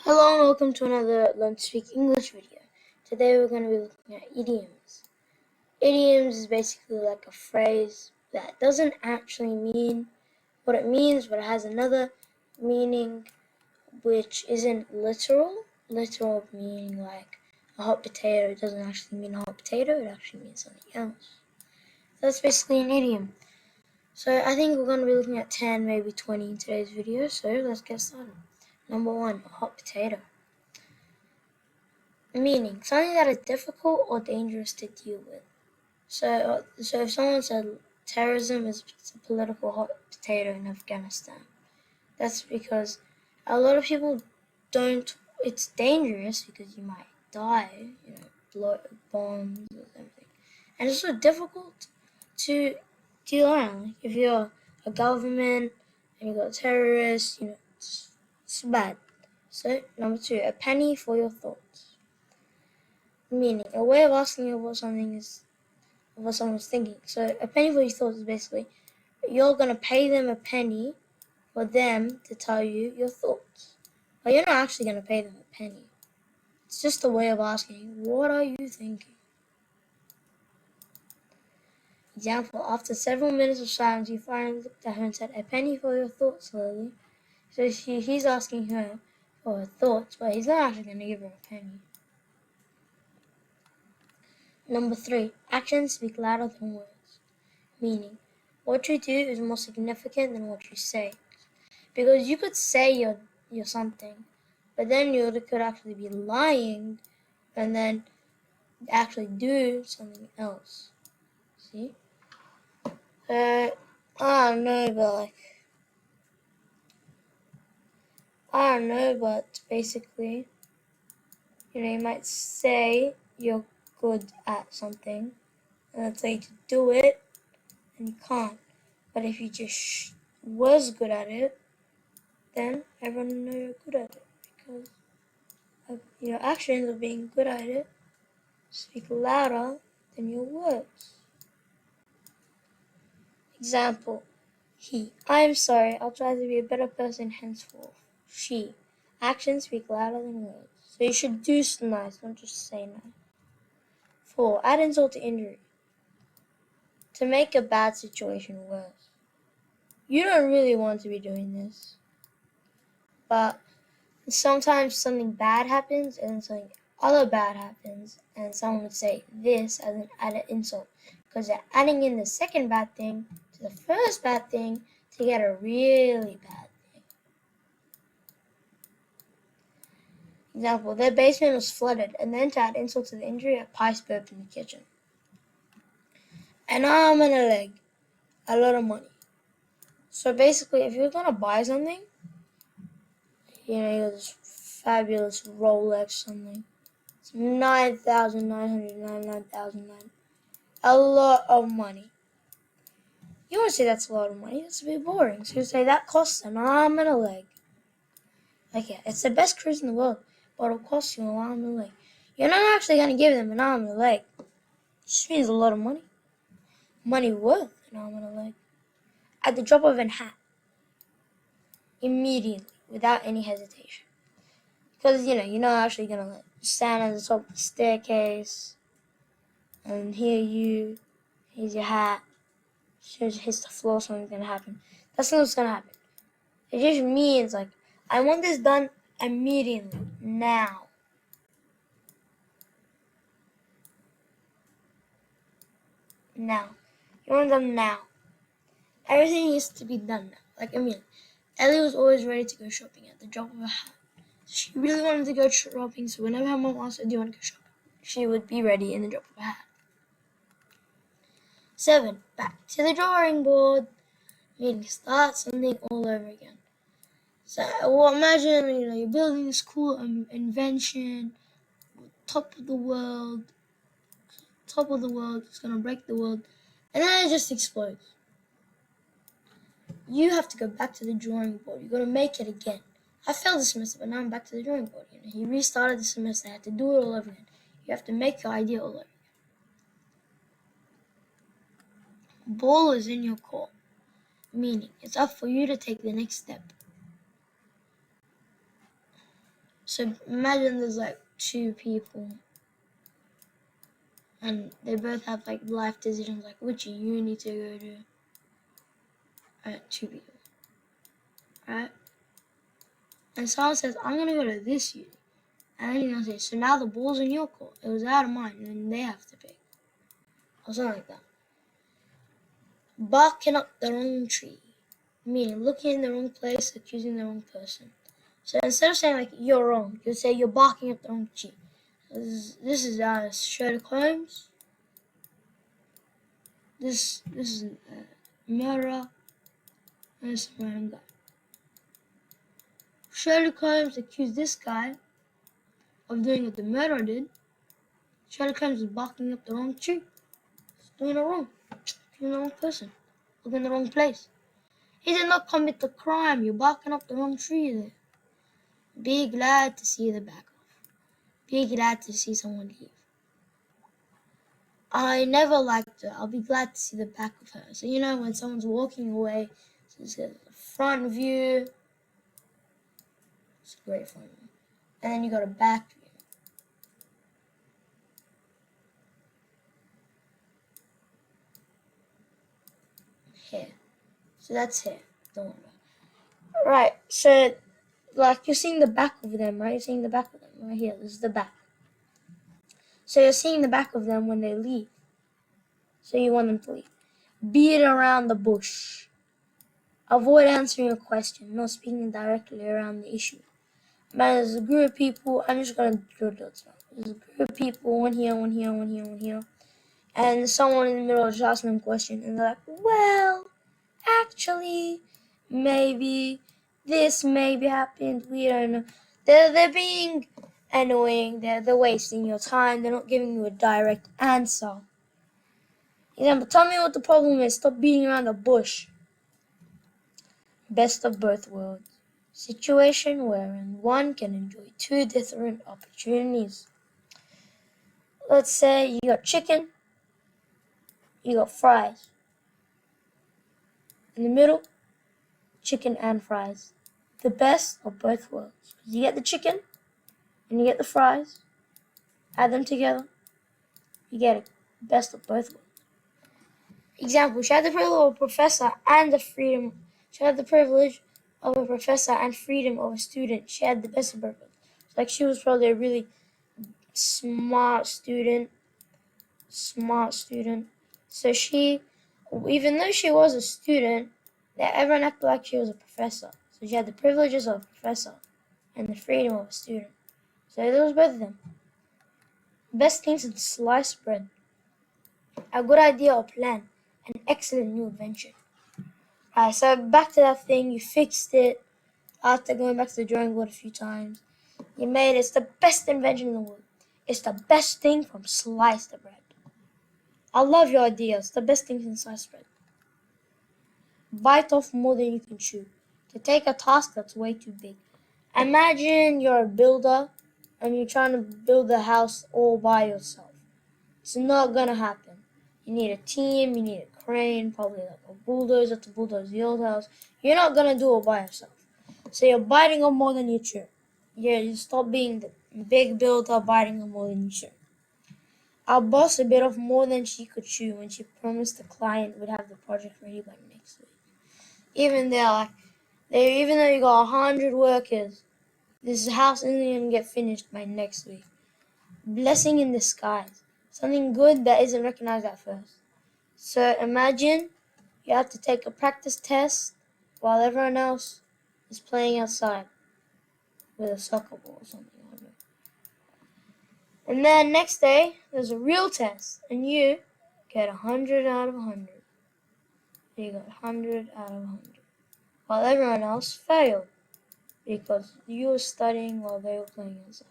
Hello and welcome to another Learn to Speak English video. Today we're going to be looking at idioms. Idioms is basically like a phrase that doesn't actually mean what it means, but it has another meaning which isn't literal. Literal meaning like a hot potato doesn't actually mean a hot potato, it actually means something else. That's basically an idiom. So I think we're going to be looking at 10, maybe 20 in today's video, so let's get started. Number 1, a hot potato. Meaning, something that is difficult or dangerous to deal with. So if someone said terrorism is a political hot potato in Afghanistan, that's because a lot of people don't. It's dangerous because you might die, bombs or something, and it's so difficult to deal around. Like if you're a government and you got terrorists, it's bad. So number 2, a penny for your thoughts. Meaning, a way of asking you what someone's thinking. So a penny for your thoughts is basically you're gonna pay them a penny for them to tell you your thoughts. But you're not actually gonna pay them a penny. It's just a way of asking, what are you thinking? Example, after several minutes of silence, you finally looked at her and said, a penny for your thoughts, Lily. So he's asking her for her thoughts, but he's not actually gonna give her a penny. Number 3, actions speak louder than words. Meaning, what you do is more significant than what you say. Because you could say you're something, but then you could actually be lying and then actually do something else. See? I don't know, but basically, you might say you're good at something, and then tell you to do it, and you can't. But if you just was good at it, then everyone will know you're good at it because your actions of being good at it speak louder than your words. Example, he, I'm sorry, I'll try to be a better person henceforth. She, actions speak louder than words. So you should do nice, don't just say nice. 4, add insult to injury. To make a bad situation worse. You don't really want to be doing this, but sometimes something bad happens and something other bad happens, and someone would say this as an added insult because they're adding in the second bad thing to the first bad thing to get a really bad thing. Example, their basement was flooded, and then to add insult to the injury, a pipe burst in the kitchen. An arm and a leg, a lot of money. So basically, if you're gonna buy something, you got this fabulous Rolex something, it's 9,999,009, a lot of money. You want to say that's a lot of money? That's a bit boring. So you say that costs an arm and a leg. Like, yeah, it's the best cruise in the world, but it'll cost you an arm and a leg. You're not actually going to give them an arm and a leg. It just means a lot of money. Money worth an arm and a leg. At the drop of a hat. Immediately, without any hesitation. Because, you're not actually going to stand at the top of the staircase and here's your hat. Just hits the floor, something's going to happen. That's not what's going to happen. It just means, I want this done immediately, now. Now. You want it done now. Everything needs to be done now. Ellie was always ready to go shopping at the drop of a hat. She really wanted to go shopping, so whenever her mom asked her, do you want to go shopping? She would be ready in the drop of a hat. 7, back to the drawing board. Meaning start something all over again. So, imagine, you're building this cool invention, top of the world, it's gonna break the world, and then it just explodes. You have to go back to the drawing board. You're gonna make it again. I failed the semester, but now I'm back to the drawing board. He restarted the semester. I had to do it all over again. You have to make your idea all over again. Ball is in your court, meaning it's up for you to take the next step. So imagine there's like two people and they both have like life decisions, like which uni to go to. Two people, right? And someone says, I'm gonna go to this uni. And then you're gonna say, so now the ball's in your court. It was out of mine, and then they have to pick. Or something like that. Barking up the wrong tree. Meaning looking in the wrong place, accusing the wrong person. So instead of saying like you're wrong, you say you're barking up the wrong tree. This is Sherlock Holmes. This is a murderer. And this random guy. Sherlock Holmes accused this guy of doing what the murderer did. Sherlock Holmes is barking up the wrong tree. He's doing it wrong. Accusing the wrong person. Looking in the wrong place. He did not commit the crime. You're barking up the wrong tree there. Be glad to see the back off. Be glad to see someone leave. I never liked her. I'll be glad to see the back of her. So you know when someone's walking away, so it's a front view. It's a great front view. And then you got a back view. Hair. So that's hair. Don't worry about it. Right. So like you're seeing the back of them, right? You're seeing the back of them right here. This is the back. So you're seeing the back of them when they leave. So you want them to leave. Beat around the bush. Avoid answering a question, not speaking directly around the issue. Man, there's a group of people. I'm just gonna do dots now. There's a group of people, one here, one here, one here, one here, and someone in the middle is asking them a question, and they're like, "Well, actually, maybe this maybe happened. We don't know." They're being annoying. They're wasting your time. They're not giving you a direct answer. Example: tell me what the problem is. Stop beating around the bush. Best of both worlds. Situation wherein one can enjoy two different opportunities. Let's say you got chicken, you got fries. In the middle, chicken and fries. The best of both worlds. You get the chicken and you get the fries, add them together, you get it. Best of both worlds. Example, she had the privilege of a professor and the freedom. She had the privilege of a professor and freedom of a student. She had the best of both worlds. Like she was probably a really smart student. So she, even though she was a student, everyone acted like she was a professor. So she had the privileges of a professor and the freedom of a student. So there was both of them. Best things in sliced bread. A good idea or plan. An excellent new invention. Alright, so back to that thing. You fixed it after going back to the drawing board a few times. You made it. It's the best invention in the world. It's the best thing from sliced bread. I love your ideas. The best things in sliced bread. Bite off more than you can chew. To take a task that's way too big. Imagine you're a builder and you're trying to build a house all by yourself. It's not gonna happen. You need a team, you need a crane, probably like a bulldozer to bulldoze the old house. You're not gonna do it by yourself. So you're biting off more than you chew. You stop being the big builder, biting off more than you chew. Our boss bit off more than she could chew when she promised the client would have the project ready by next week. Even though you got 100 workers, this house isn't gonna get finished by next week. Blessing in disguise. Something good that isn't recognized at first. So imagine you have to take a practice test while everyone else is playing outside with a soccer ball or something. And then next day, there's a real test, and you get 100 out of 100. You got 100 out of 100. While everyone else failed, because you were studying while they were playing outside.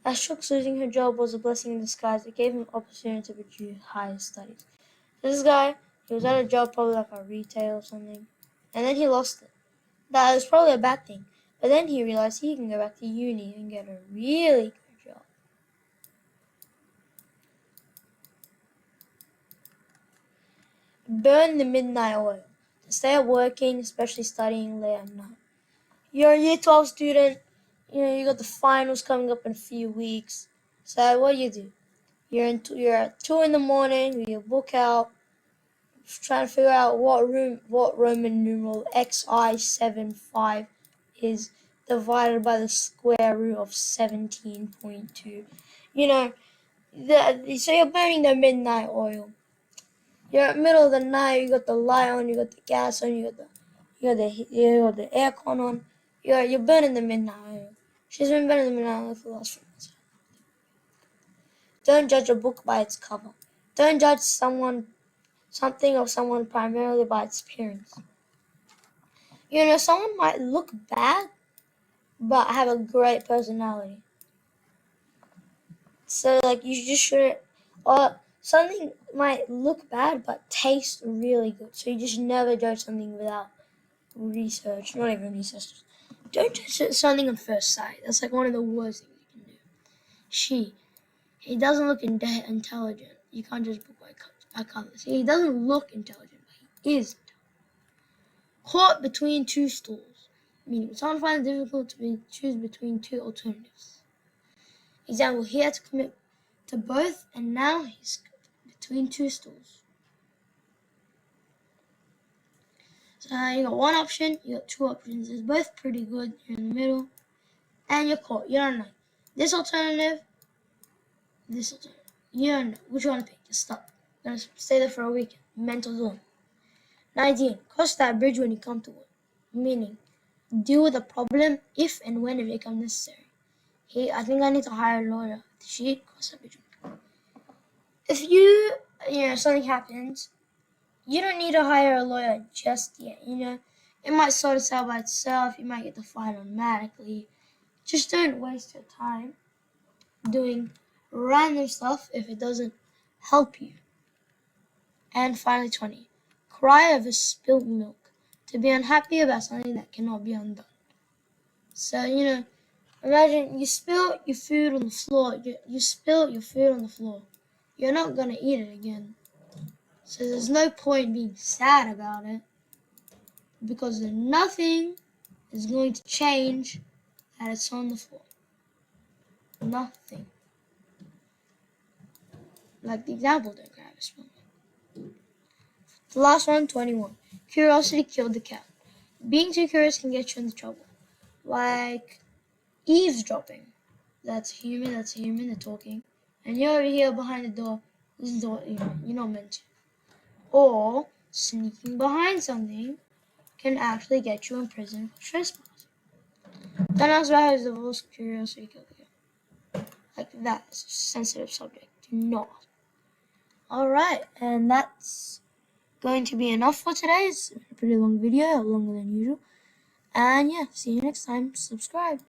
As Shook's losing her job was a blessing in disguise. It gave him opportunity to pursue higher studies. This guy, he was at a job probably like a retail or something, and then he lost it. That was probably a bad thing. But then he realized he can go back to uni and get a really good job. Burn the midnight oil. To stay up working, especially studying late at night. You're a year 12 student. you got the finals coming up in a few weeks. So what do? You're at 2 in the morning with your book out, trying to figure out what Roman numeral xi75 is divided by the square root of 17.2. So you're burning the midnight oil. You're at middle of the night. You got the light on. You got the gas on. You got the aircon on. You're burning the midnight oil. She's been burning the midnight oil for the last few months. Don't judge a book by its cover. Don't judge something or someone primarily by its appearance. Someone might look bad, but have a great personality. So, you just shouldn't. Or something might look bad, but taste really good. So you just never judge something without research. Not even research. Don't judge something on first sight. That's one of the worst things you can do. He doesn't look intelligent. You can't judge book by colors. He doesn't look intelligent, but he is caught between two stools, meaning someone finds it difficult to choose between two alternatives. Example, he had to commit to both, and now he's between two stools. So you got one option, you got two options. It's both pretty good. You're in the middle, and you're caught. You don't know this alternative, this alternative. You don't know which one to pick. Just stop. You're gonna stay there for a week. Mental zone. 19. Cross that bridge when you come to it. Meaning, deal with the problem if and when it becomes necessary. I think I need to hire a lawyer. Cross that bridge. If something happens, you don't need to hire a lawyer just yet. It might sort itself by itself. You might get the fine automatically. Just don't waste your time doing random stuff if it doesn't help you. And finally, 20. Cry over spilt milk. To be unhappy about something that cannot be undone. So, imagine you spill your food on the floor. You spill your food on the floor. You're not going to eat it again. So there's no point being sad about it, because nothing is going to change that it's on the floor. Nothing. Like the example there, grab a spoon. The last one, 21. Curiosity killed the cat. Being too curious can get you into trouble. Like eavesdropping. That's human, they're talking. And you're over here behind the door. This is the door, you're not meant to. Or sneaking behind something can actually get you in prison for trespass. Don't ask why is the most curiosity killed the cat. Like that is a sensitive subject. Do not. Alright, and that's going to be enough for today. It's a pretty long video, longer than usual. And yeah, see you next time. Subscribe.